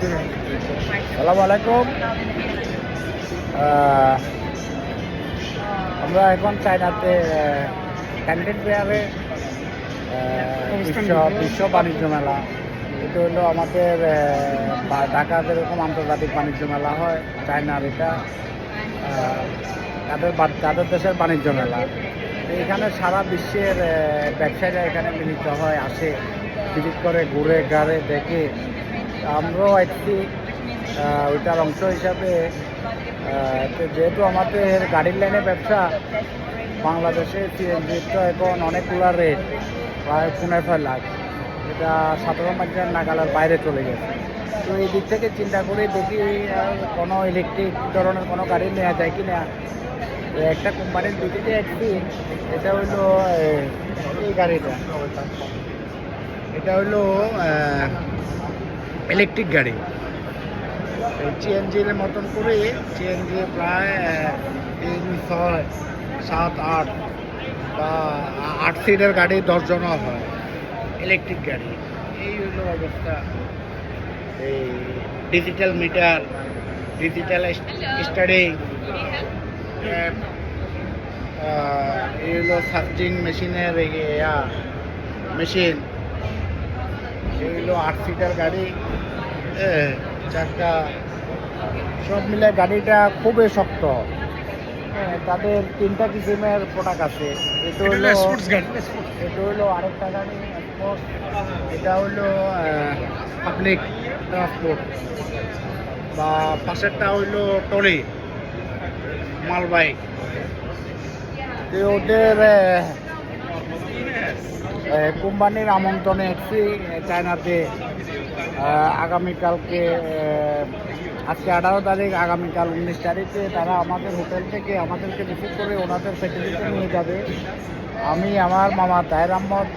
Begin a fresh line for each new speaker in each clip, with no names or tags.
আসসালামু আলাইকুম। আমরা এখন চায়নাতে ক্যান্ডিডেট ফেয়ারে বিশ্ব বাণিজ্য মেলা। এটা হলো আমাদের ঢাকা যেরকম আন্তর্জাতিক বাণিজ্য মেলা হয়, চায়নার এটা তাদের দেশের বাণিজ্য মেলা। এখানে সারা বিশ্বের ব্যবসায়ীরা এখানে মিলিত হয়, আসে, ভিজিট করে, ঘুরে গাড়ে দেখে। আমরাও একটি ওইটার অংশ হিসাবে যেহেতু আমাদের গাড়ির লাইনে ব্যবসা, বাংলাদেশে সিএনজির তো এখন অনেকগুলো রেট, প্রায় 15 লাখ, এটা সাধারণ মানুষের নাগালের বাইরে চলে গেছে। তো এই দিক থেকে চিন্তা করে দেখি কোনো ইলেকট্রিক ধরনের কোনো গাড়ি নেওয়া যায় কি না। একটা কোম্পানির দিকে একটি, এটা হইলো এই গাড়িটা, এটা হইলো ইলেকট্রিক গাড়ি। সিএনজির মতন করে সিএনজি প্রায় 3, 6, 7, 8 বা 8 সিটের গাড়ি 10 জনও হয়, ইলেকট্রিক গাড়ি। এই হলো অবস্থা। এই ডিজিটাল মিটার, ডিজিটাল স্টারিং, এই হলো সার্চিং মেশিনের মেশিন। এই হলো 8 সিটার গাড়ি, চাকা, সব মিলে গাড়িটা খুবই শক্ত। তাদের 3টা কিসিমের প্রোডাক্ট আছে। এটা হলো আরেকটা গাড়ি, এটা হলো পাবলিক ট্রান্সপোর্ট, বা পাশেরটা হইলো টলি মালবাহী। ওদের কোম্পানির আমন্ত্রণে এসেছি চায়নাতে। আগামীকালকে, আজকে 18 তারিখ, আগামীকাল 19 তারিখে তারা আমাদের হোটেল থেকে আমাদেরকে রিসিভ করে ওনাদের ফ্যাক্টরিতে নিয়ে যাবে। আমি, আমার মামা তাহের আহমদ,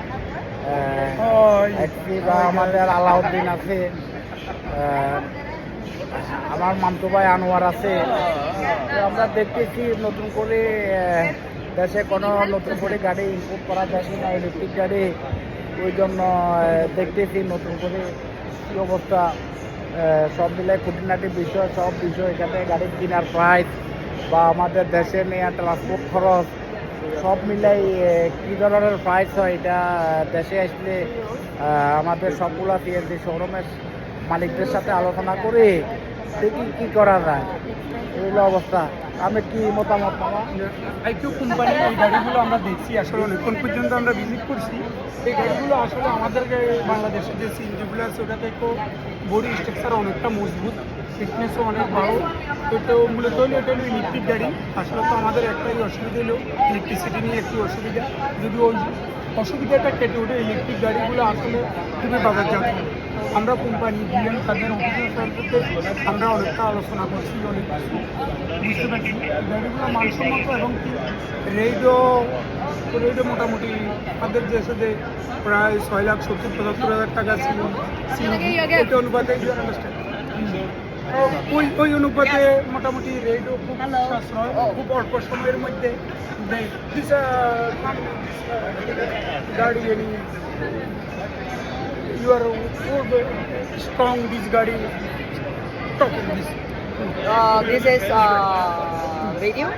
বা আমাদের আলাউদ্দিন আছে, আমার মামতো ভাই আনোয়ার আছে। আমরা দেখতেছি নতুন করে দেশে কোনো নতুন করে গাড়ি ইম্পোর্ট করা যায় কিনা, ইলেকট্রিক গাড়ি। ওই জন্য দেখতেছি নতুন করে কী অবস্থা, সব মিলাই খুঁটিনাটি বিষয়, সব বিষয় এখানে গাড়ি কেনার প্রাইস বা আমাদের দেশে নেওয়া ট্রান্সপোর্ট খরচ সব মিলাই কী ধরনের প্রাইস হয়, এটা দেশে আসলে আমাদের সবগুলো সিএনজি শোরুমের মালিকদের সাথে আলোচনা করে দেখি কী করা যায়। এইগুলো অবস্থা। আমি কি মতামত মামা?
আইকিউ কোম্পানির এই গাড়িগুলো আমরা দেখছি, আসলে অনেকক্ষণ পর্যন্ত আমরা ভিজিট করছি। এই গাড়িগুলো আসলে আমাদের বাংলাদেশের যে সিএনজিগুলো আছে ওটা থেকে বডি স্ট্রাকচার অনেকটা মজবুত, ফিটনেসও অনেক ভালো। তো মূলত হলো এটা হলো ইলেকট্রিক গাড়ি। আসলে তো আমাদের একটাই অসুবিধা হলো ইলেকট্রিসিটি নিয়ে একটু অসুবিধা। যদি ওই অসুবিধাটা কেটে ওঠে, ইলেকট্রিক গাড়িগুলো আসলে খুবই বাজারজাত। আমরা কোম্পানি বিএম তাদের অফিসের সাথে আমরা অনেকটা আলোচনা করছি, অনেক কিছু বুঝতে পারছি। গাড়িগুলো মানসম্মত এবং কি রেডও মোটামুটি তাদের দেশে যে প্রায় 6,70,75,000 টাকা ছিল, ওই অনুপাতে ওই অনুপাতে মোটামুটি রেডও খুব সাশ্রয়, খুব অল্প সময়ের মধ্যে গাড়ি you are strong this gadi talk this.
This is video.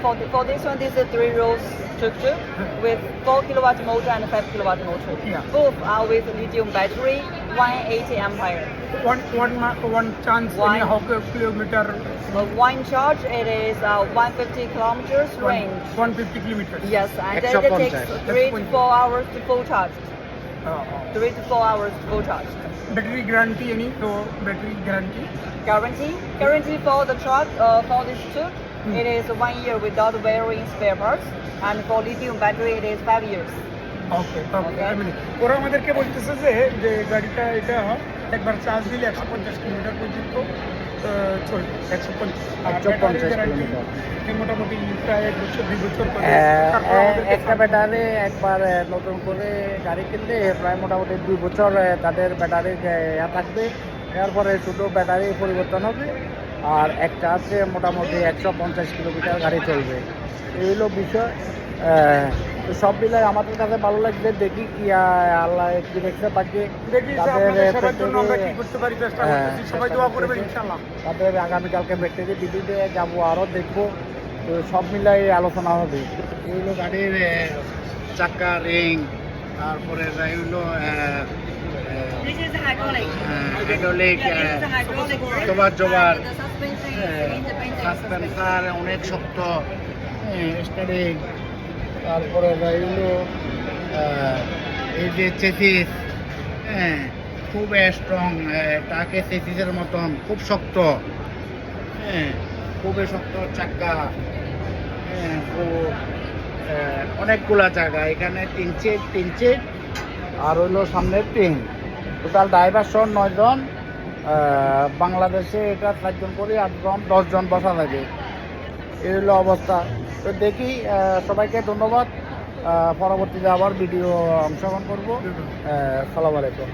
For this one, this is a 3-row tuk-tuk with 4 kilowatt motor and 5 kilowatt motor.
Yeah.
Both are with lithium battery, 180 ampere.
One chance
One.
in how kilometer?
One charge, it is 150 kilometers range.
150 kilometers.
Yes, and then it takes 3 to 4 hours to full charge. 3 to 4 hours to full charge.
Battery guarantee any? So battery guarantee?
Guarantee for the truck, for this tuk, it is 1 year without wearing spare parts, and for lithium battery, it is 5 years.
ওকে, ওরা আমাদেরকে বলতেছে যে গাড়িটা এটা একবার charge দিলে 150 kilometre পর্যন্ত চলবে। 150
কিলোমিটার
মোটামুটি প্রায় 1 বছর 2 বছর।
একটা ব্যাটারি একবার নতুন করে গাড়ি কিনলে প্রায় মোটামুটি 2 বছর তাদের ব্যাটারি থাকবে। এরপরে শুধু ব্যাটারি পরিবর্তন হবে, আর একটা আছে মোটামুটি 150 কিলোমিটার গাড়ি চলবে। এই হলো বিষয়। তো সব মিলাই আমাদের কাছে ভালো লাগছে, দেখি কি আল্লাহ কি দেখছে বাকি
দেখি যে
তাদের
আপনাদের সেবার জন্য আমরা কি
ফ্যাক্টরি
করতে পারি চেষ্টা
হ্যাঁ,
করতেছি, সবাই দোয়া করবেন ইনশাআল্লাহ।
তাদের আগামীকালকে ফ্যাক্টরি ভিজিটে যাবো, আরও দেখবো। তো সব মিলাই আলোচনা হবে। এগুলো গাড়ির চাকা রিং, তারপরে এগুলো
This is hydraulic.
Hydraulic
Yeah, this is a hydraulic brake.
জোবার জোবার
The suspension is independent.
সাসপেন্সার অনেক শক্ত, স্টারিং, তারপরে এগুলো এই যে চেসিস, হ্যাঁ খুব স্ট্রং, টাকে চেসিসের মতন খুব শক্ত, হ্যাঁ খুবই শক্ত চাকা, হ্যাঁ খুব অনেকগুলা জায়গা এখানে, তিন চেক আর হইলো সামনের টিন, টোটাল ড্রাইভার সহ 9 জন। বাংলাদেশে এটা 4 জন করে 8 জন 10 জন বসা থাকে, এই হলো অবস্থা। তো দেখি, সবাইকে ধন্যবাদ। পরবর্তীতে আবার ভিডিও অংশগ্রহণ করবো। আসসালামু আলাইকুম।